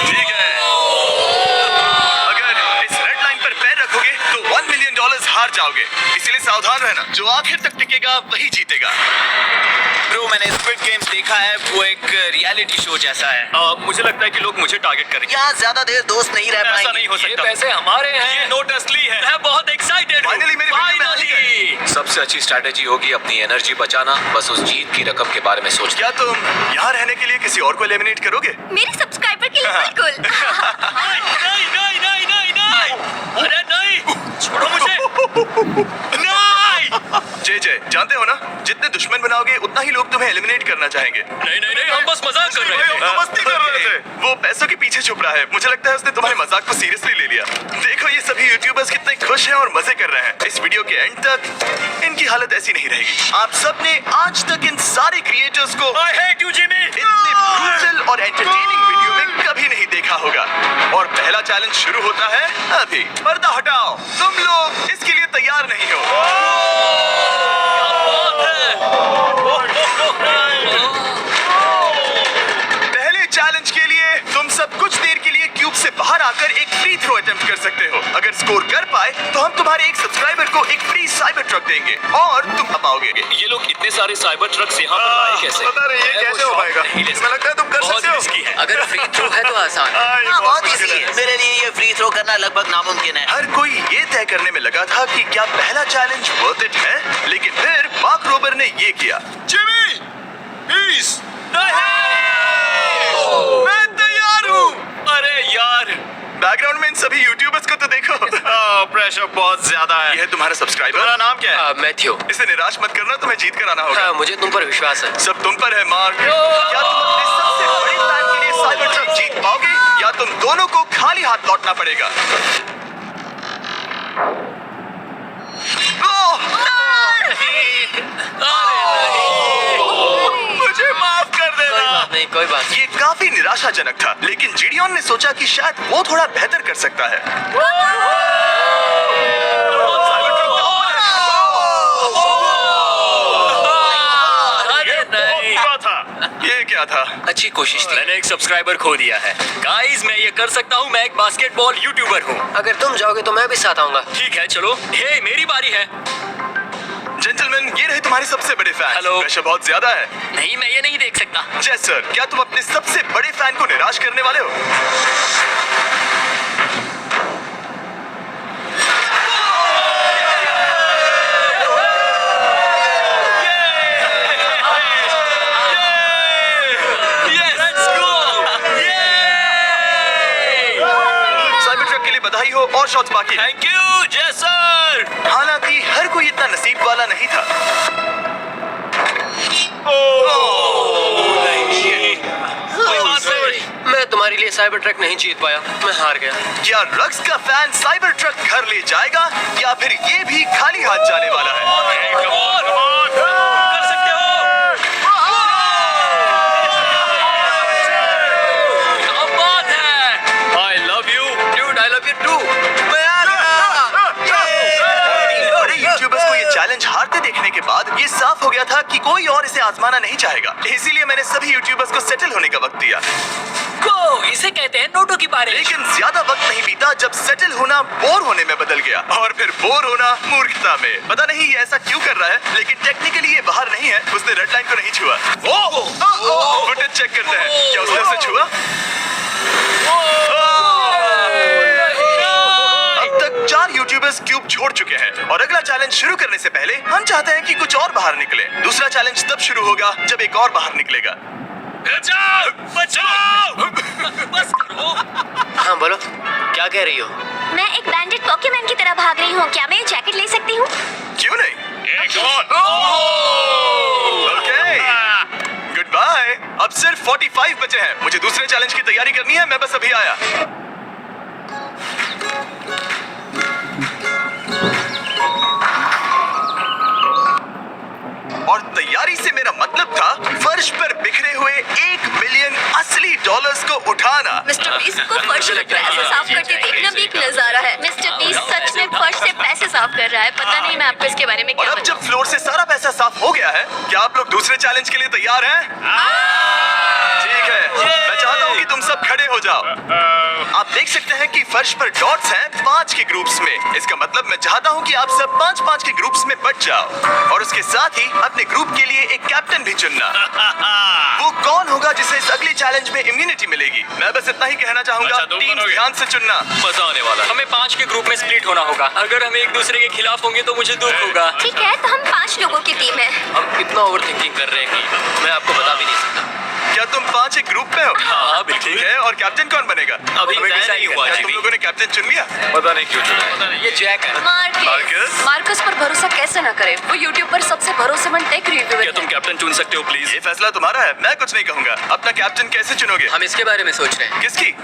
ठीक है, अगर इस रेड लाइन पर पैर रखोगे तो $1 मिलियन हार जाओगे, इसलिए सावधान रहना। जो आखिर तक टिकेगा वही जीतेगा। ब्रो, मैंने स्क्विड गेम्स देखा है, वो एक रियलिटी शो जैसा है। मुझे लगता है कि लोग मुझे टारगेट करेंगे। यहाँ ज्यादा देर दोस्त नहीं रह ऐसा पाएंगे। नहीं हो सकता। ये पैसे हमारे हैं। ये नोट असली है। मैं बहुत एक्साइटेड हूँ। फाइनली मेरी वीडियो में आ ही गए। सबसे अच्छी स्ट्रैटेजी होगी अपनी एनर्जी बचाना, बस उस जीत की रकम के बारे में सोच। क्या तुम यहाँ रहने के लिए किसी और को एलिमिनेट करोगे? मेरे सब्सक्राइबर के लिए बिल्कुल। नहीं नहीं नहीं नहीं नहीं नहीं, अरे नहीं, छोड़ो मुझे। नहीं जय जानते हो ना, जितने दुश्मन बनाओगे उतना ही लोग तुम्हें एलिमिनेट करना चाहेंगे। नहीं नहीं नहीं, हम बस मजाक कर रहे थे। मस्ती कर रहे थे। वो पैसों के पीछे छुप रहा है। मुझे लगता है उसने तुम्हारे मजाक को सीरियसली ले लिया। देखो ये सभी यूट्यूबर्स कितने खुश हैं और मजे कर रहे हैं। इस वीडियो के एंड तक इनकी हालत ऐसी नहीं रहेगी। आप सबने आज तक इन सारे क्रिएटर्स को I hate you, Jimmy। इतने ब्रूटल और एंटरटेनिंग वीडियो में कभी नहीं देखा होगा। और पहला चैलेंज शुरू होता है अभी। पर्दा हटाओ, तुम लोग इसके लिए तैयार नहीं हो। पहले चैलेंज के लिए तुम सब कुछ देर के लिए क्यूब से बाहर आकर एक फ्री थ्रो अटेम्प्ट कर सकते हो। अगर स्कोर कर पाए तो हम तुम्हारे एक सब्सक्राइबर को एक फ्री साइबर ट्रक देंगे और तुम पाओगे। ये लोग इतने सारे साइबर ट्रक्स यहाँ पर लाए कैसे? पता नहीं ये कैसे हो पाएगा। इसमें लगता है तुम कर सकते हो। रिस्की है। अगर फ्री थ्रो है तो आसान है। हाँ, ये हाँ, बहुत मुश्किल इजी है। मेरे लिए ये फ्री थ्रो करना लगभग नामुमकिन है। हर कोई ये तय करने में लगा था कि क्या पहला चैलेंज वर्थ इट है, लेकिन फिर मार्क रोबर ने ये किया। जिमी, प्लीज, मैं तैयार हूँ। अरे यार, बैकग्राउंड में इन सभी यूट्यूबर्स को तो देखो। प्रेशर बहुत ज्यादा ये है तुम्हारा सब्सक्राइबर। तुम्हारा नाम क्या है? मैथ्यू, इसे निराश मत करना, तुम्हें जीत कर आना होगा। हाँ, मुझे तुम पर विश्वास है। सब तुम पर है मार्क। क्या तुम अपने सबसे बड़े फैन के लिए साइबर ट्रक जीत पाओगे या तुम दोनों को खाली हाथ लौटना पड़ेगा? ओह, मुझे माफ कर देना। नहीं, कोई बात नहीं। ये काफी निराशाजनक था, लेकिन जिडियन ने सोचा कि शायद वो थोड़ा बेहतर कर सकता है। अरे नहीं, ये क्या था? अच्छी कोशिश थी। मैंने एक सब्सक्राइबर खो दिया है। गाइस, मैं ये कर सकता हूँ। मैं एक बास्केटबॉल यूट्यूबर हूँ। अगर तुम जाओगे तो मैं भी साथ आऊंगा। ठीक है, चलो। हे, मेरी बारी है। जेंटलमैन, ये रहे तुम्हारे सबसे बड़े फैन। हेलो। प्रेशर बहुत ज्यादा है। नहीं, मैं ये नहीं देख सकता। जय सर, क्या तुम अपने सबसे बड़े फैन को निराश करने वाले हो? साइबर ट्रक के लिए बधाई हो और शॉट्स बाकी हैं। थैंक यू, जय सर। हालांकि हर कोई इतना नसीब वाला नहीं था। मैं तुम्हारे लिए साइबर ट्रक नहीं जीत पाया, मैं हार गया। क्या रक्स का फैन साइबर ट्रक घर ले जाएगा या फिर ये भी खाली हाथ जाने वाला है? कर सकते हो। क्या बात है। I love you, dude, I love you too। मैं हार गया। बड़े यूट्यूबर्स को ये चैलेंज हारते देखने के बाद ये साफ हो गया था कि कोई और इसे आजमाना नहीं चाहेगा। इसीलिए मैंने सभी यूट्यूबर्स को सेटल होने का वक्त दिया। इसे कहते हैं नोटों की बारिश। लेकिन ज्यादा वक्त नहीं बीता जब सेटल होना बोर होने में बदल गया और फिर बोर होना मूर्खता में। पता नहीं ये ऐसा क्यों कर रहा है, लेकिन टेक्निकली ये बाहर नहीं है। उसने रेड लाइन को नहीं छुआ। फुटेज चेक करते हैं, क्या उसने उसे छुआ? अब तक 4 यूट्यूबर्स क्यूब छोड़ चुके हैं और अगला चैलेंज शुरू करने से पहले हम चाहते हैं कि कुछ और बाहर निकले। दूसरा चैलेंज तब शुरू होगा जब एक और बाहर निकलेगा। बचाओ, बचाओ। बस करो। हाँ, बोलो, क्या कह रही हो? मैं एक बैंडेड पॉकीमैन की तरह भाग रही हूँ। क्या मैं ये जैकेट ले सकती हूँ? क्यों नहीं? Okay, goodbye. अब सिर्फ 45 बचे हैं। मुझे दूसरे चैलेंज की तैयारी करनी है। मैं बस अभी आया। और तैयारी से मेरा मतलब था फर्श पर बिखरे हुए 1 मिलियन असली डॉलर्स को उठाना। मिस्टर बीस्ट को फर्श से पैसे साफ करते देखना भी एक नजारा है। मिस्टर बीस्ट सच में फर्श से पैसे साफ कर रहा है। पता नहीं मैं आपको इसके बारे में और क्या अब बताऊं। जब फ्लोर से सारा पैसा साफ हो गया है, क्या आप लोग दूसरे चैलेंज के लिए तैयार हैं? ठीक है, मैं चाहता हूँ कि तुम सब खड़े हो जाओ। आप देख सकते हैं कि फर्श पर डॉट्स हैं 5 के ग्रुप्स में। इसका मतलब मैं चाहता हूं कि आप सब 5-5 के ग्रुप्स में बट जाओ और उसके साथ ही अपने ग्रुप के लिए एक कैप्टन भी चुनना। वो कौन होगा जिसे इस अगले चैलेंज में इम्यूनिटी मिलेगी? मैं बस इतना ही कहना चाहूंगा, अच्छा, तुम टीम बनोगे। ध्यान से चुनना। मजा आने वाला है। हमें 5 के ग्रुप में स्प्लिट होना होगा। अगर हम एक दूसरे के खिलाफ होंगे तो मुझे दुख होगा। ठीक है, तो हम 5 लोगों की टीम है। हम इतना ओवर थिंकिंग कर रहे हैं कि मैं आपको बता भी नहीं सकता। क्या तुम 5 एक ग्रुप में हो? हाँ, बिल्कुल। ठीक है, और कैप्टन कौन बनेगा? अभी हमें तय डिसाइड नहीं हुआ, क्या जीवी। तुम लोगों ने कैप्टन चुन लिया? पता नहीं क्यों चुना है। ये जैक है। मार्कस? मार्कस पर भरोसा कैसे न करें? वो यूट्यूब पर सबसे भरोसेमंद टेक रिव्यूअर क्या है। तुम कैप्टन चुन सकते हो प्लीज? ये फैसला तुम्हारा है, मैं कुछ नहीं कहूंगा। अपना कैप्टन कैसे चुनोगे? हम इसके बारे में सोच रहे हैं। किसकी?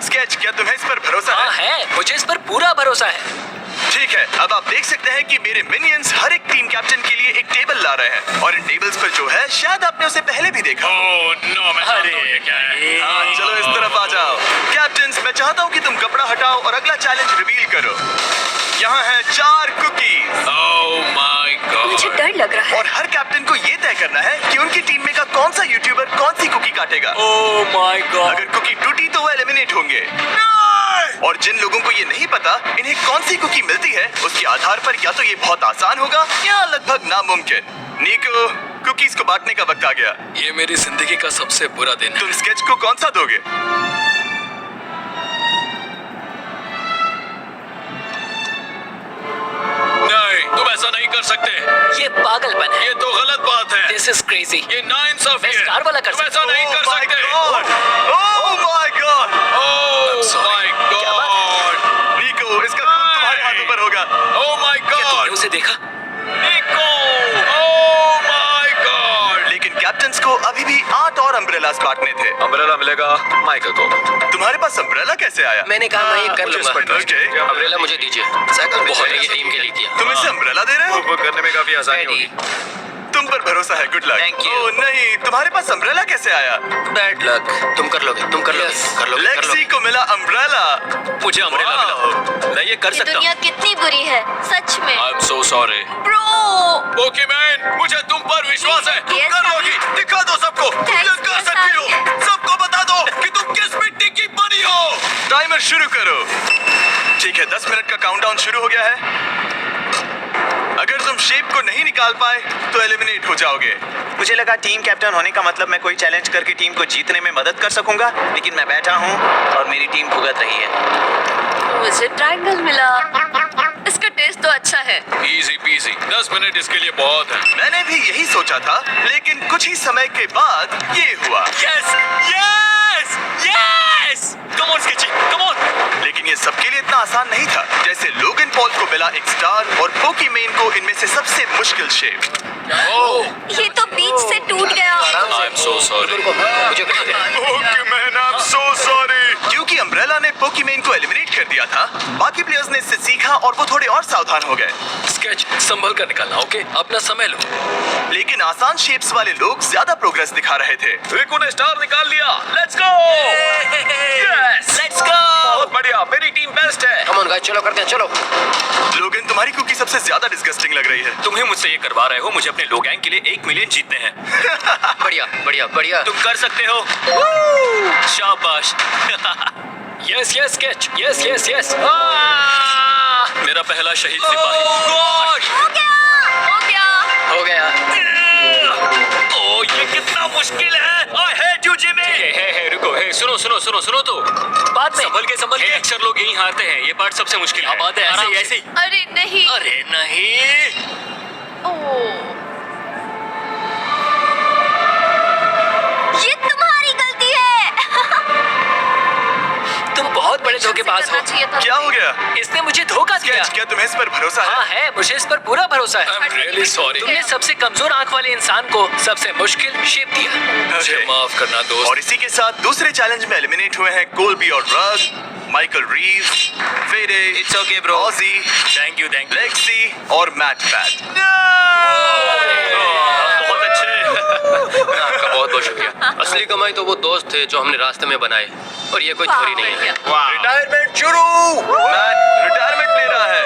स्केच, क्या तुम्हें इस पर भरोसा हाँ है? है, मुझे इस पर पूरा भरोसा है। ठीक है, अब आप देख सकते हैं कि मेरे मिनियंस हर एक टीम कैप्टन के लिए एक टेबल ला रहे हैं और इन टेबल्स पर जो है शायद आपने उसे पहले भी देखा हो। ओह नो, मैं जानता हूँ ये क्या है। हाँ, चलो इस तरफ आ जाओ। कैप्टन्स, मैं चाहता हूँ कि तुम कपड़ा हटाओ और अगला चैलेंज रिवील करो। यहाँ है 4 कुकीज ओह माय मुझे गॉड। डर लग रहा है। और हर कैप्टन को ये तय करना है कि उनकी टीम में का कौन सा यूट्यूबर कौन सी कुकी काटेगा। Oh my God. अगर कुकी टूटी तो वो एलिमिनेट होंगे और जिन लोगों को ये नहीं पता इन्हें कौन सी कुकी मिलती है उसके आधार पर या तो ये बहुत आसान होगा या लगभग नामुमकिन। निको, कुकीज को बांटने का वक्त आ गया। ये मेरी जिंदगी का सबसे बुरा दिन है। तुम स्केच को कौन सा दोगे? नहीं, तुम ऐसा नहीं कर सकते। ये पागलपन है। ये तो गलत बात है। This is crazy. ये नाइंसाफी मैं है। स्टार वाला कर तुम ऐसा नहीं कर Oh my सकते। God! Oh my God! Oh my God. निको, इसका खून तुम्हारे हाथों पर होगा। ओह माय तुमने गॉड। उसे देखा? निको। Oh my God. लेकिन कैप्टन्स को अभी भी 8 और अम्ब्रेलास बांटने थे। अम्ब्रेला मिलेगा माइकल को। तुम्हारे पास अम्ब्रेला कैसे आया? मैंने कहा मैं ये कर मुझे इस पर लूंगा। trust है। Okay. अम्ब्रेला मुझे दीजिए। साइकिल बहुत ये टीम के लिए किया। तुम इसे अम्ब्रेला दे रहे हो? वो करने में काफी आसानी होगी। तुम पर भरोसा है, गुड लक। Thank you. ओह नहीं, तुम्हारे पास अम्ब्रेला कैसे आया? Bad luck. तुम कर लोगे, तुम कर लोगे, कर लोगे, कर लेक्सी लोगे। को मिला अम्ब्रेला। मुझे अम्ब्रेला मिला। मैं ये कर ये सकता हूँ। दुनिया कितनी बुरी है, सच में। I am so sorry. Bro, Pokemon, मुझे तुम पर विश्वास है। तुम Yes, कर Daddy. लोगी। दिखा दो सबको। तुम Thanks, ये कर yes, सकती हो। Daddy. सबको बता दो कि तुम किस मिट्टी की बनी हो। टाइमर शुरू करो। ठीक है, 10 मिनट का काउंटडाउन शुरू हो गया है। अगर तुम शेप को नहीं निकाल पाए तो एलिमिनेट हो जाओगे। मुझे लगा टीम कैप्टन होने का मतलब मैं कोई चैलेंज करके टीम को जीतने में मदद कर सकूंगा, लेकिन मैं बैठा हूँ और मेरी टीम भुगत रही है। मुझे ट्रायंगल मिला। इसका टेस्ट तो अच्छा है। Easy PG. 10 मिनट इसके लिए बहुत है। मैंने भी यही सोचा था, लेकिन कुछ ही समय के बाद ये हुआ। Yes yes yes. Come on sketchy, come on. लेकिन ये सबके लिए इतना आसान नहीं था। जैसे लोगन पॉल को मिला एक स्टार और पोकीमेन को इनमें से सबसे मुश्किल शेप। ये तो बीच से टूट गया। आई एम सो सॉरी। मुझे कर दे। पोकीमेन, आई एम सो सॉरी। क्योंकि अम्ब्रेला ने पोकीमेन को एलिमिनेट कर दिया था, बाकी प्लेयर्स ने इससे सीखा और वो थोड़े और सावधान हो गए। स्केच संभल कर निकालना, ओके? अपना समय लो। लेकिन आसान शेप्स वाले लोग ज्यादा प्रोग्रेस दिखा रहे थे। रिको ने स्टार निकाल लिया। Let's go. Yes, let's go. बहुत बढ़िया। मेरी टीम बेस्ट है। कम ऑन गाइस, चलो करते हैं, चलो। लोगन, तुम्हारी कुकी सबसे ज्यादा डिस्गस्टिंग लग रही है। तुम ही मुझसे ये करवा रहे हो। मुझे अपने लो गैंग के लिए 1 मिलियन जीतने हैं। बढ़िया, बढ़िया, बढ़िया। तुम कर सकते हो। शाबाश। Yes yes sketch. Yes yes yes. मेरा पहला शहीद सिपाही। गॉड। हो गया, हो गया। हो गया। ओह, ये कितना मुश्किल है। I hate you Jimmy. Hey रुको। हे सुनो सुनो सुनो सुनो तो। बाद में संभल के। अक्सर लोग यही हारते हैं। ये पार्ट सबसे मुश्किल है। बात है ऐसे ही, ऐसे ही। अरे नहीं। अरे नहीं। ओह, ये तुम्हारी गलती है। तुम बहुत बड़े धोखेबाज हो। करना चाहिए था। क्या हो गया? इसने मुझे धोखा दिया। स्केच, क्या तुम्हें इस पर भरोसा है? हाँ है, मुझे इस पर पूरा भरोसा है। I am really sorry. तुमने सबसे कमजोर आंख वाले इंसान को सबसे मुश्किल शेप दिया। मुझे Okay. माफ करना दोस्त। और इसी के साथ दूसरे चैलेंज में एलिमिनेट हुए हैं कोल्बी और रग, माइकल रीव, फेरे, It's okay, bro. Aussie, thank you thank you. Lexi और मैट पैट। बहुत अच्छे। आपका बहुत बहुत शुक्रिया। असली कमाई तो वो दोस्त थे जो हमने रास्ते में बनाए, और ये कोई चोरी नहीं है। रिटायरमेंट शुरू। मैट रिटायरमेंट ले रहा है।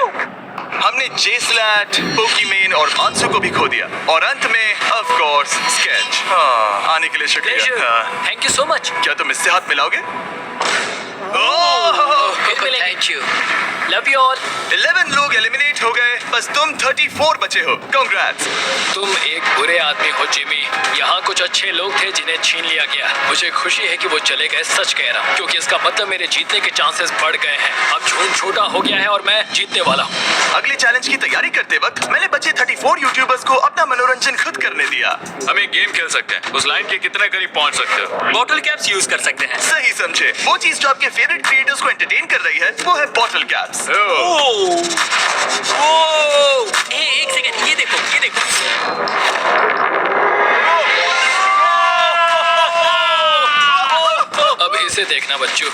हमने जेस्लैट, पोकीमेन और मानसू को भी खो दिया और अंत में ऑफ कोर्स स्केच। आने के लिए शुक्रिया। Thank you so much. क्या तुम इससे हाथ मिलाओगे? फिर मिलेंगे। Thank you. Love you all. 11 लोग एलिमिनेट हो गए, बस तुम 34 बचे हो। कांग्रेट्स। तुम एक बुरे आदमी हो जिमी। यहाँ कुछ अच्छे लोग थे जिन्हें छीन लिया गया। मुझे खुशी है कि वो चले गए, सच कह रहा हूँ, क्योंकि इसका मतलब मेरे जीतने के चांसेस बढ़ गए हैं। अब झूठ छोटा हो गया है और मैं जीतने वाला हूँ। अगले चैलेंज की तैयारी करते वक्त मैंने बचे 34 यूट्यूबर्स को अपना मनोरंजन खुद करने दिया। हम एक गेम खेल सकते हैं। उस लाइन के कितने करीब पहुंच सकते हो? बॉटल कैप्स यूज कर सकते हैं। सही समझे। वो चीज जो आपके फेवरेट क्रिएटर्स को एंटरटेन कर रही है वो है बॉटल कैप्स। एक सेकंड, ये देखो, ये देखो। अब इसे देखना बच्चों।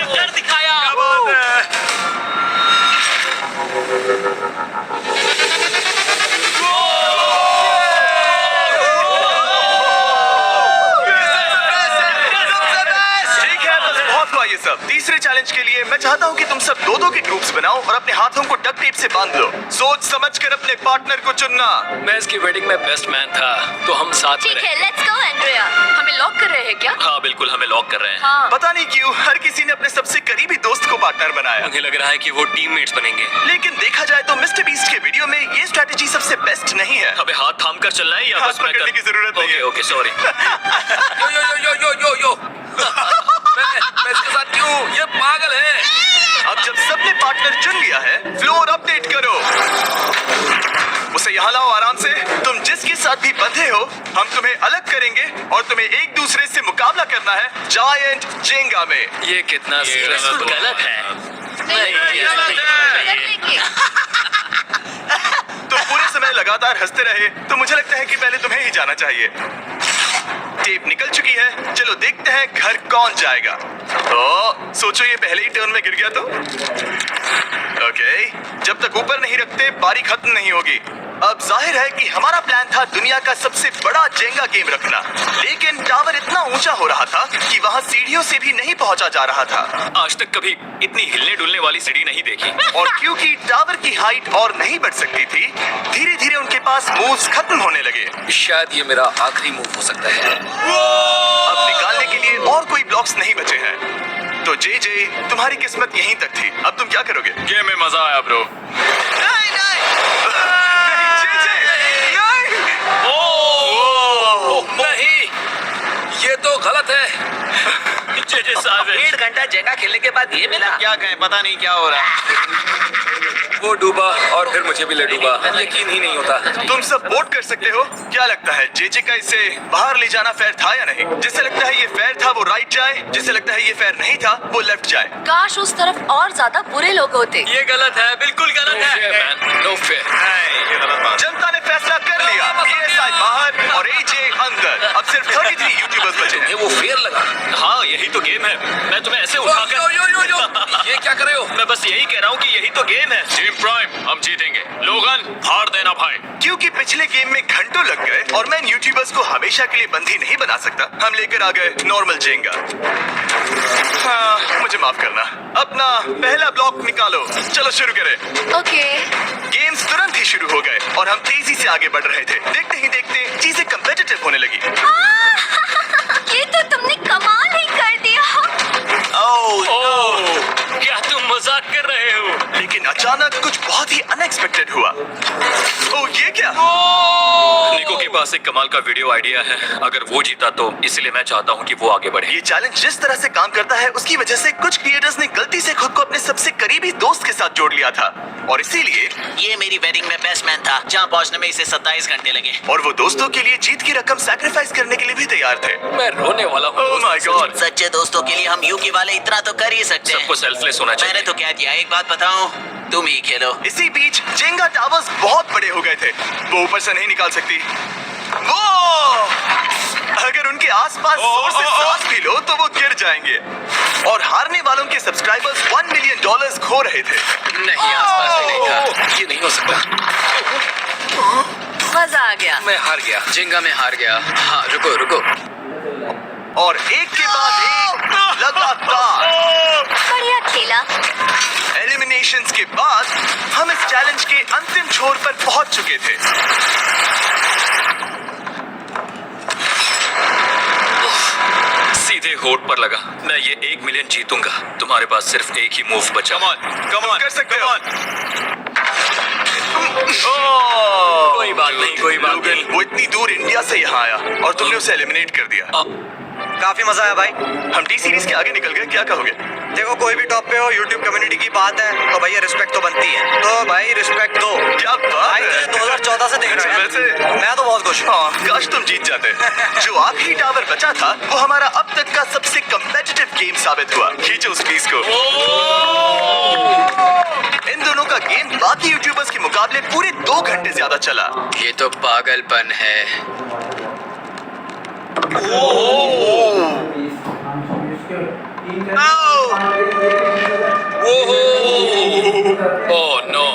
कर दिखाया। ठीक है, बस बहुत हुआ ये सब। तीसरे चैलेंज के लिए मैं चाहता हूँ कि तुम सब दो के ग्रुप्स बनाओ और अपने हाथों को डक टेप से बांध लो। सोच समझ कर अपने पार्टनर को चुनना। मैं इसकी वेडिंग में बेस्ट मैन था, तो हम साथ में ठीक रहे। है, लेट्स गो एंड्रिया। हमें लॉक कर रहे हैं क्या? हाँ बिल्कुल, हमें लॉक कर रहे हैं। हाँ। पता नहीं क्यों हर किसी ने अपने सबसे करीबी दोस्त को पार्टनर बनाया। मुझे लग रहा है कि वो टीममेट्स बनेंगे। लेकिन देखा जाए तो मिस्टर बीस्ट के वीडियो में ये स्ट्रेटेजी सबसे बेस्ट नहीं है। हमें हाथ थाम कर चलना है या हाथ बस मैं पकड़ने की जरूरत नहीं है। Okay sorry. Yo yo yo yo yo yo yo. मैं इसके साथ क्यों? ये पागल है। अब जब सबने पार्टनर चुन लिया है, फ्लोर अपडेट करो। उसे यहाँ लाओ आराम से। तुम जिसके साथ भी बंधे हो, हम तुम्हें अलग करेंगे और तुम्हें एक दूसरे से मुकाबला करना है जायंट जेंगा में। ये कितना स्ट्रेसफुल गलत है। तुम पूरे समय लगातार हंसते रहे, तो मुझे लगता है कि पहले तुम्हें ही जाना चाहिए। टेप निकल चुकी है, चलो देखते हैं घर कौन जाएगा। सोचो ये पहले ही टर्न में गिर गया तो। ओके, जब तक ऊपर नहीं रखते बारी खत्म नहीं होगी। अब जाहिर है कि हमारा प्लान था दुनिया का सबसे बड़ा जेंगा गेम रखना, लेकिन टावर इतना ऊंचा हो रहा था कि वहाँ सीढ़ियों से भी नहीं पहुंचा जा रहा था। आज तक कभी इतनी हिलने डुलने वाली सीढ़ी नहीं देखी। और क्योंकि टावर की हाइट और नहीं बढ़ सकती थी, धीरे धीरे उनके पास मूव्स खत्म होने लगे। शायद ये मेरा आखिरी मूव हो सकता है। अब निकालने के लिए और कोई ब्लॉक्स नहीं बचे हैं। तो जे तुम्हारी किस्मत यहीं तक थी। अब तुम क्या करोगे? गेम में मजा आया ब्रो। नहीं नहीं, ये तो गलत है। डेढ़ घंटा जेगा खेलने के बाद ये मिला। क्या कहें, पता नहीं क्या हो रहा है। वो डूबा और फिर मुझे भी ले डूबा। यकीन ही नहीं होता। तुम सब वोट कर सकते हो। क्या लगता है जे का इसे बाहर ले जाना फेयर था या नहीं? जिसे लगता है ये फेयर था वो राइट जाए, जिसे लगता है ये फेयर नहीं था वो लेफ्ट जाए। काश उस तरफ और ज्यादा बुरे लोग होते। ये गलत है, बिल्कुल गलत है। No fair. जनता ने फैसला कर लिया। KSI बाहर और AJ अंदर। अब सिर्फ 33 यूट्यूबर्स बचे हैं। वो फेयर लगा। हाँ यही तो गेम है। मैं तुम्हें ऐसे उठाकर यो यो यो यो। ये क्या कर रहे हो? मैं बस यही कह रहा हूँ कि यही तो गेम है। टीम प्राइम, हम जीतेंगे। लोगन, हार देना भाई। क्योंकि पिछले गेम में घंटों लग गए और मैं यूट्यूबर्स को हमेशा के लिए बंदी नहीं बना सकता, हम लेकर आ गए नॉर्मल जेंगा। हाँ, मुझे माफ करना। अपना पहला ब्लॉक निकालो। चलो शुरू करें। ओके। गेम्स तुरंत ही शुरू हो गए और हम तेजी से आगे बढ़ रहे थे। देखते ही देखते चीजें कम्पिटिटिव होने लगी। ये तो तुमने कमाल ही कर दिया। क्या तुम मजाक कर रहे हो? लेकिन अचानक कुछ बहुत ही अनएक्सपेक्टेड हुआ। ओह, ये क्या? निको के पास एक कमाल का वीडियो आइडिया है। अगर वो जीता तो इसलिए मैं चाहता हूँ कि वो आगे बढ़े। ये चैलेंज जिस तरह से काम करता है उसकी वजह से कुछ क्रिएटर्स ने गलती से खुद को अपने सबसे करीबी दोस्त के साथ जोड़ लिया था और इसीलिए ये मेरी वेडिंग में बेस्ट मैन था, जहाँ पहुँचने में इसे 27 घंटे लगे। और वो दोस्तों के लिए जीत की रकम सैक्रिफाइस करने के लिए भी तैयार थे। मैं रोने वाला हूँ। Oh my God. सच्चे दोस्तों के लिए हम यूकी वाले इतना तो कर ही सकते हैं। सबको सेल्फलेस होना चाहिए। मैंने तो कह दिया। एक बात बताऊं, तुम ही खेलो। इसी बीच जेंगा टावर्स बहुत बड़े हो गए थे, वो ऊपर से नहीं निकाल सकती। वो अगर उनके आसपास जोर से सांस भी लो तो वो गिर जाएंगे। और हारने वालों के सब्सक्राइबर्स $1 मिलियन खो रहे थे। नहीं, आसपास भी नहीं था। ये नहीं हो सकता। मजा आ गया। मैं हार गया। जेंगा में हार गया। हाँ, रुको रुको। और एक के बाद एक लगातार। बढ़िया किया। एलिमिनेशंस के बाद हम इस चैलेंज के अंतिम छोर पर पहुंच चुके थे। सीधे होठ पर लगा। मैं ये 1 मिलियन जीतूंगा। तुम्हारे पास सिर्फ एक ही मूव बचा। कम ऑन कर सकते हो। कोई बात नहीं, कोई बात लोगन, नहीं। वो इतनी दूर इंडिया से यहाँ आया और तुमने उसे एलिमिनेट कर दिया। काफी मजा आया भाई। हम टी सीरीज के आगे निकल गए, क्या कहोगे? देखो कोई भी टॉप पे हो, यूट्यूब कम्युनिटी की बात है तो भैया रिस्पेक्ट तो बनती है। तो भाई रिस्पेक्ट दो। क्या बात भाई है। 2014 से देख रहे हो। वैसे मैं तो बहुत खुश हूँ। हाँ, काश तुम जीत जाते। जो आखिरी टावर बचा था वो हमारा अब तक का सबसे कम्पेटिटिव गेम साबित हुआ। खींचो उस पीस को। इन दोनों का गेम बाकी यूट्यूबर्स के मुकाबले पूरे 2 घंटे ज्यादा चला। ये तो पागलपन है। Oh no.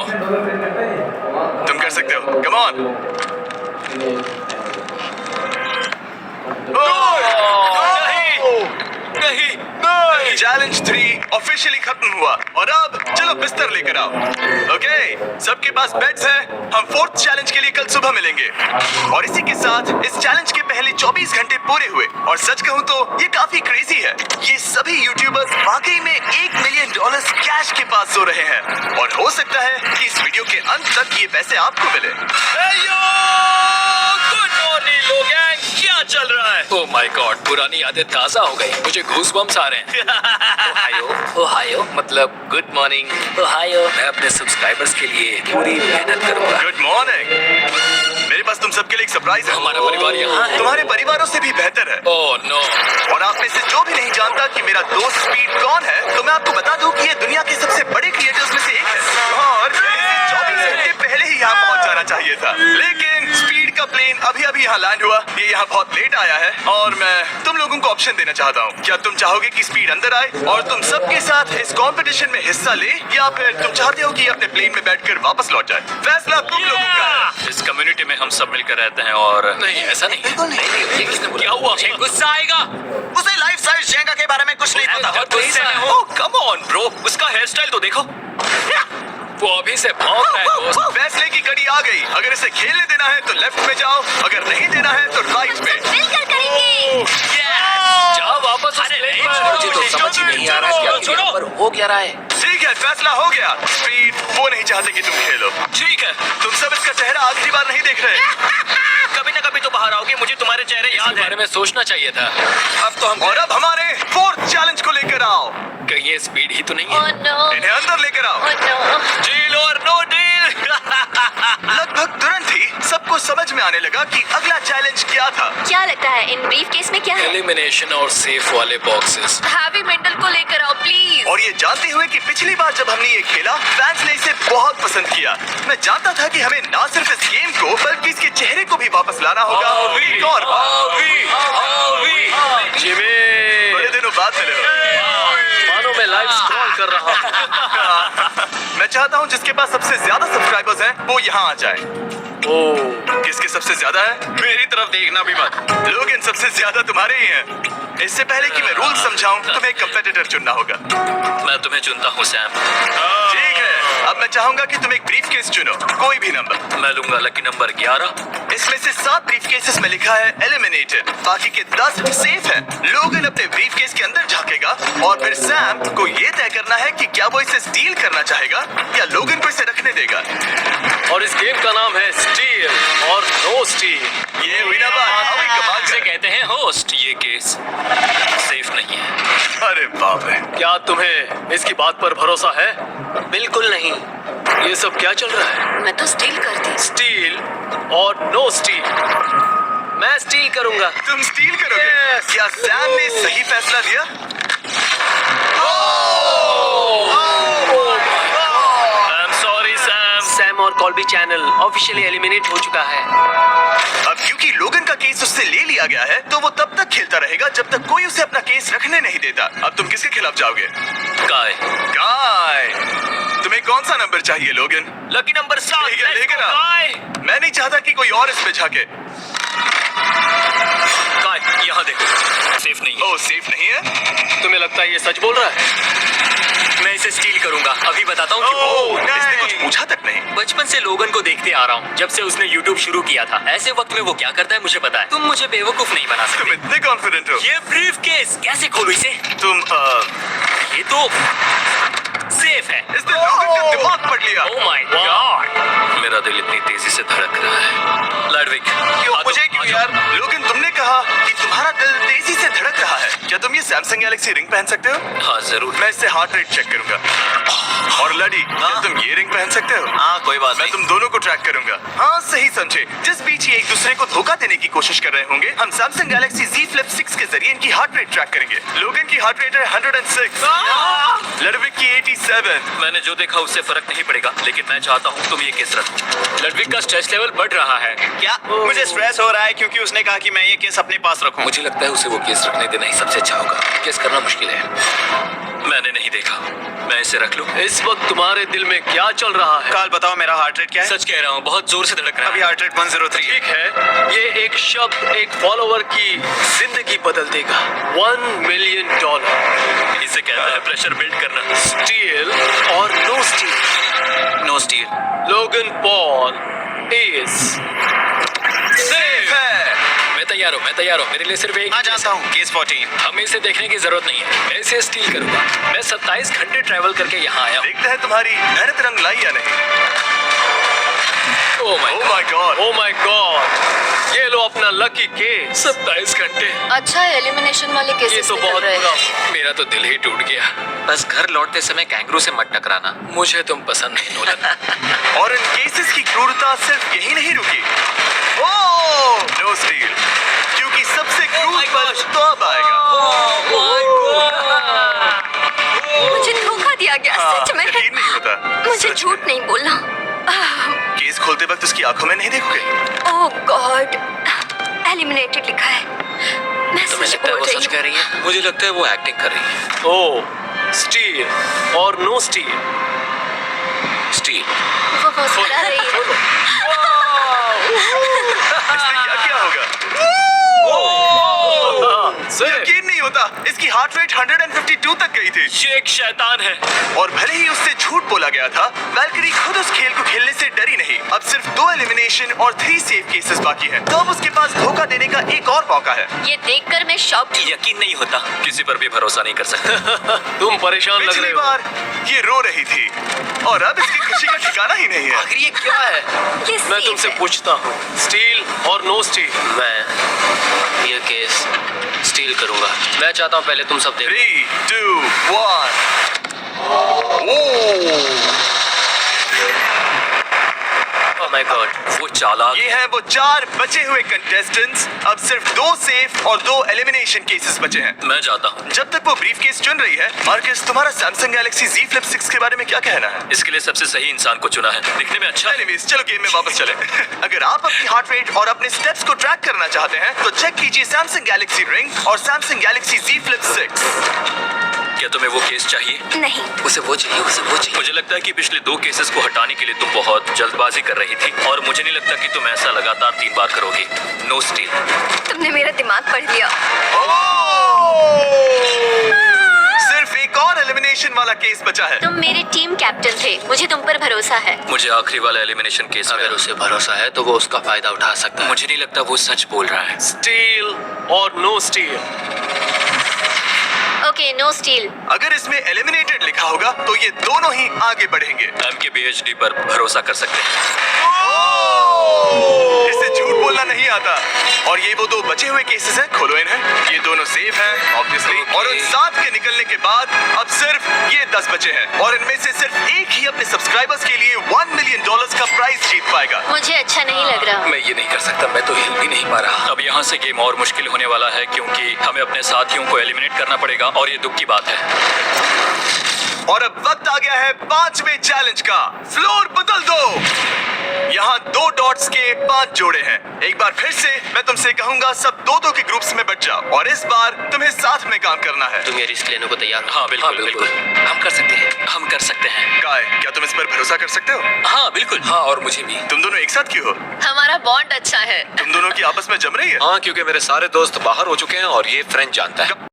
तुम कर सकते हो, कम ऑन। नहीं, चैलेंज 3 ऑफिशियली खत्म हुआ और अब चलो बिस्तर लेकर आओ। ओके, सबके पास बेड्स हैं। हम 4th चैलेंज के लिए कल सुबह मिलेंगे। और इसी के साथ इस चैलेंज के पहले 24 घंटे पूरे हुए और सच कहूं तो ये काफी क्रेजी है। ये सभी यूट्यूबर्स वाकई में $1 मिलियन कैश के पास सो रहे हैं और हो सकता है कि इस वीडियो के अंत तक ये पैसे आपको मिले। गुड मॉर्निंग लोग, क्या चल रहा है? ओह माय गॉड, पुरानी यादें ताजा हो गई। मुझे घूसबम्स आ रहे हैं। ओहायो मतलब गुड मॉर्निंग। ओहायो। मैं अपने सब्सक्राइबर्स के लिए पूरी मेहनत करूंगा। Good morning. मेरे पास तुम सबके लिए एक सरप्राइज है। हमारा परिवार यहाँ है। तुम्हारे परिवारों से भी बेहतर है। Oh no. और आप में से जो भी नहीं जानता कि मेरा दोस्त स्पीड कौन है, तो मैं आपको बता दूं कि ये दुनिया के सबसे बड़े क्रिएटर्स में से एक है और इसे 24 घंटे पहले ही यहाँ पहुँच जाना चाहिए था। लेकिन स्पीड का प्लेन अभी यहाँ लैंड हुआ। ये यहाँ बहुत लेट आया है और मैं तुम लोगों को ऑप्शन देना चाहता हूँ। क्या तुम चाहोगे कि स्पीड अंदर आए और तुम सबके साथ इस कंपटीशन में हिस्सा ले, या फिर तुम चाहते हो कि अपने प्लेन में बैठकर वापस लौट जाए? फैसला तुम लोगों का है। इस कम्युनिटी में हम सब मिलकर रहते हैं और नहीं, ऐसा नहीं। क्या हुआ? गुस्सा आएगा। उसे लाइफ साइज जेंगा के बारे में कुछ नहीं पता। बहुत गुस्से में हो। कम ऑन ब्रो, उसका हेयर स्टाइल तो देखो। वो अभी से भौंक रहा है दोस्त। फैसले की घड़ी आ गई। अगर इसे खेलने देना है तो लेफ्ट में जाओ, अगर नहीं देना है तो राइट में। मिलकर करेंगे। जाओ वापस उस प्लेन पर। मुझे तो समझ ही नहीं आ रहा कि आखिर यहाँ पर हो क्या रहा है। ठीक है, फैसला हो गया। स्पीड वो नहीं चाहते कि तुम खेलो। ठीक है, तुम सब इसका चेहरा आखिरी बार नहीं देख रहे। कभी ना कभी तो बाहर आओगे, मुझे तुम्हारे चेहरे याद इसके है। बारे में सोचना चाहिए था। अब तो हम और अब हमारे 4th चैलेंज को लेकर आओ। कहीं ये स्पीड ही तो नहीं ओह है। नो। इन्हें अंदर लेकर आओ। Oh no. डील और नो डील। लगभग तुरंत ही सबको समझ में आने लगा कि अगला चैलेंज क्या था। क्या लगता है इन ब्रीफ केस में क्या है? एलिमिनेशन और सेफ वाले बॉक्सेस। हैवी मेंटल को लेकर आओ प्लीज। और ये जानते हुए कि पिछली बार जब हमने ये खेला फैंस ने इसे बहुत पसंद किया। मैं जानता था कि हमें ना सिर्फ इस गेम को बल्कि इसके चेहरे को भी वापस लाना होगा। एक और बार। जिमी, बड़े दिनों बाद मिले हो। मानो मैं लाइव स्क्रॉल कर रहा हूँ। मैं चाहता हूँ जिसके पास सबसे ज्यादा सब्सक्राइबर्स हैं वो यहाँ आ जाए। किसके सबसे ज्यादा है? मेरी तरफ देखना भी मत। लोग इन सबसे ज्यादा तुम्हारे ही हैं। इससे पहले कि मैं रूल समझाऊं तुम्हें एक कंपेटिटर चुनना होगा। मैं तुम्हें चुनता हूँ सैम। ठीक है, अब मैं चाहूंगा कि तुम एक ब्रीफकेस चुनो, कोई भी नंबर। मैं लूंगा लकी नंबर 11। इसमें से 7 ब्रीफकेसेस में लिखा है एलिमिनेटेड, बाकी के 10 सेफ हैं। लोगन अपने ब्रीफकेस के अंदर झांकेगा और फिर सैम को ये तय करना है कि क्या वो इसे स्टील करना चाहेगा या लोगन को इसे रखने देगा। और इस गेम का नाम है स्टील और नो स्टील। ये हुई ना बात, हाउ ही कमाल इसे का। कहते हैं होस्ट। ये केस सेफ नहीं है। अरे बाप रे। क्या तुम्हें इसकी बात पर भरोसा है? बिल्कुल नहीं। ये सब क्या चल रहा है? मैं तो स्टील करती। स्टील और नो स्टील। मैं स्टील करूंगा। तुम स्टील करोगे? क्या सैम ने सही फैसला लिया? I'm sorry Sam. सैम और कॉल्बी चैनल ऑफिशियली एलिमिनेट हो चुका है। अब क्योंकि लोगन का केस उससे ले लिया गया है तो वो तब तक खेलता रहेगा जब तक कोई उसे अपना केस रखने नहीं देता। अब तुम किसके खिलाफ जाओगे? काय। काय। तुम्हें कौन सा नंबर चाहिए लोगन? Lucky number 7। ठीक है, लेकर आओ। काय। मैं नहीं चाहता कि कोई और इसमें झाके। काय, यहाँ देखो। सेफ नहीं है। ओह, सेफ नहीं है? तुम्हें लगता है ये सच बोल रहा है? मैं इसे स्टील करूंगा। अभी बताता हूँ क्यों। ओह, इसने कुछ पूछा तक नहीं। बचपन से लोगन को देखते आ रहा हूँ, जब से उसने YouTube शुरू किया था। ऐसे वक्त में वो क्या करता है मुझे पता है। तुम मुझे बेवकूफ नहीं बना तुम सकते। इतने कॉन्फिडेंट हो। ये ब्रीफ केस कैसे खोलूं इसे? तुम ये तो सेफ है। इसने लोगन का दिमाग पढ़ लिया। Oh my God. मेरा दिल इतनी तेजी से धड़क रहा है। लैडविक, क्यों आ मुझे जाओ, क्यों आ जाओ। यार? लोगन तुमने कहा कि तुम्हारा दिल तेजी से धड़क रहा है। क्या तुम ये सैमसंग गैलेक्सी रिंग पहन सकते हो? हाँ जरूर। मैं इससे हार्ट रेट चेक करूंगा। और लड़ी, क्या तुम ये रिंग पहन सकते हो? हाँ कोई बात मैं नहीं। तुम दोनों को ट्रैक करूंगा। हाँ सही समझे। जिस बीच ये एक दूसरे को धोखा देने की कोशिश कर रहे होंगे, हम सैमसंग गैलेक्सी Z Flip 6 के जरिए इनकी हार्ट रेट ट्रैक करेंगे। लोगन की हार्ट रेट है 106, लड़विक की 87। मैंने जो देखा उससे फर्क नहीं पड़ेगा, लेकिन मैं चाहता हूँ तुम ये केस रखो। लैडविक का स्ट्रेस लेवल बढ़ रहा है। क्या मुझे स्ट्रेस हो रहा है क्योंकि उसने कहा कि मैं ये केस अपने पास रखूं। मुझे लगता है उसे वो केस रखने देना ही सबसे अच्छा होगा। केस करना मुश्किल है। मैंने नहीं देखा, मैं इसे रख लूं। इस वक्त तुम्हारे दिल में क्या चल रहा है? काल बताओ मेरा हार्ट रेट क्या है? सच कह रहा हूँ, बहुत जोर से धड़क रहा अभी है। हार्ट रेट 103 है। ठीक है, ये एक शब्द एक फॉलोवर की जिंदगी बदल देगा। $1 मिलियन। इसे कहता है प्रेशर बिल्ड करना। स्टील और no steal. No steal. Logan Paul is safe है। मैं तैयार हूँ। मेरे लिए सिर्फ एक मैं जानता हूँ केस 14। हमें इसे देखने की जरूरत नहीं है। मैं इसे स्टील करूंगा। मैं 27 घंटे ट्रैवल करके यहाँ आया हूँ। देखते हैं तुम्हारी मेहनत रंग लाई या नहीं। Oh my Oh my God. Oh my God, ये लो अपना लकी केस। 27 घंटे, अच्छा एलिमिनेशन वाले ये केसेस तो निकल बहुत रहे बुरा। हैं। मेरा तो दिल ही टूट गया। बस घर लौटते समय कैंगरू से मत टकराना। मुझे तुम पसंद नहीं नोलन। और इन केसेस की क्रूरता सिर्फ यही नहीं रुकी। ओह, नो स्टील, क्योंकि सबसे क्रूर पल तो अब आएगा। मुझे धोखा दिया गया, सच में। यकीन नहीं होता। मुझे सच झूठ में। नहीं बोलना। केस खोलते वक्त उसकी आंखों में नहीं देखोगे। ओह गॉड, एलिमिनेटेड लिखा है। मैं तुम्हें सच लगता है बोल वो रही सच हूँ। कह रही है? मुझे लगता है वो एक्टिंग कर रही है। ओह, स्टील और नो स्टील। स्टील। वो मुस्कुरा रही है। इसने क्या किया होगा? यकीन नहीं होता, इसकी हार्ट रेट 152 तक गई थी। ये एक शैतान है। और भले ही उससे झूठ बोला गया था, वैल्करी खुद उस खेल को खेलने से डरी नहीं। अब सिर्फ 2 एलिमिनेशन और 3 सेव केसेस बाकी हैं। तो अब उसके पास धोखा देने का एक और मौका है। ये देखकर मैं शॉक्ड हूँ। यकीन नहीं होता। किसी पर भी भरोसा नहीं कर सकते। तुम परेशान लग पिछली रहे हो। बार ये रो रही थी और अब इसकी खुशी का ठिकाना ही नहीं है। आखिर ये क्या है? ये मैं सेफ तुमसे है। पूछता हूँ, स्टील और नो स्टील। मैं ये केस स्टील करूंगा। मैं चाहता हूँ पहले तुम सब देखो। 3, 2, 1। ओह माय गॉड, वो चालाक। ये हैं वो 4 बचे हुए कंटेस्टेंट्स। अब सिर्फ 2 सेफ और 2 एलिमिनेशन केसेस बचे हैं। मैं जाता हूँ। जब तक वो ब्रीफ केस चुन रही है, मार्कस, तुम्हारा सैमसंग गैलेक्सी Z Flip 6 के बारे में क्या कहना है? इसके लिए सबसे सही इंसान को चुना है। दिखने में अच्छा है। एनीवेज, चलो गेम में वापस चले। अगर आप अपनी हार्ट रेट और अपने स्टेप्स को ट्रैक करना चाहते हैं, तो चेक कीजिए सैमसंग गैलेक्सी रिंग और सैमसंग गैलेक्सी Z Flip 6। क्या तुम्हें वो केस चाहिए? नहीं, उसे वो चाहिए, उसे वो चाहिए। मुझे लगता है कि पिछले 2 केसेस को हटाने के लिए तुम बहुत जल्दबाजी कर रही थी, और मुझे नहीं लगता कि तुम ऐसा लगातार 3 बार करोगी। No steal. तुमने मेरा दिमाग पढ़ लिया। सिर्फ एक और एलिमिनेशन वाला केस बचा है। तुम मेरे टीम कैप्टन थे, मुझे तुम पर भरोसा है। मुझे आखिरी वाला एलिमिनेशन केस में अगर उसे भरोसा है तो वो उसका फायदा उठा सकता है। मुझे नहीं लगता वो सच बोल रहा है। स्टील और no steal. Okay, no steal. अगर इसमें एलिमिनेटेड लिखा होगा, तो ये दोनों ही आगे बढ़ेंगे। के PhD पर भरोसा कर सकते हैं। इसे झूठ बोलना नहीं आता। और ये वो 2 बचे हुए केसेस हैं, खोलो इन्हें। ये दोनों सेफ हैं ऑब्वियसली। और उन 7 के निकलने के बाद अब सिर्फ ये 10 बचे हैं, और इनमें से सिर्फ एक ही अपने सब्सक्राइबर्स के लिए $1 मिलियन का प्राइज जीत पाएगा। मुझे अच्छा नहीं लग रहा। मैं ये नहीं कर सकता, मैं तो हिल भी नहीं पा रहा। अब यहाँ से गेम और मुश्किल होने वाला है, क्योंकि हमें अपने साथियों को एलिमिनेट करना पड़ेगा, और ये दुख की बात है। और अब वक्त आ गया है 5वें चैलेंज का। फ्लोर बदल दो। यहाँ 2 डॉट्स के 5 जोड़े हैं। एक बार फिर से मैं तुमसे कहूंगा, सब 2-2 के ग्रुप्स में बट जाओ, और इस बार तुम्हें साथ में काम करना है। तुम ये रिस्क लेने को तैयार हो? हाँ बिल्कुल। हम कर सकते हैं, हम कर सकते हैं। काय, क्या तुम इस पर भरोसा कर सकते हो? हाँ बिल्कुल। हाँ, और मुझे भी। तुम दोनों एक साथ क्यों हो? हमारा बॉन्ड अच्छा है। तुम दोनों की आपस में जम रही है? हाँ, क्योंकि मेरे सारे दोस्त बाहर हो चुके हैं और ये फ्रेंड जानता है।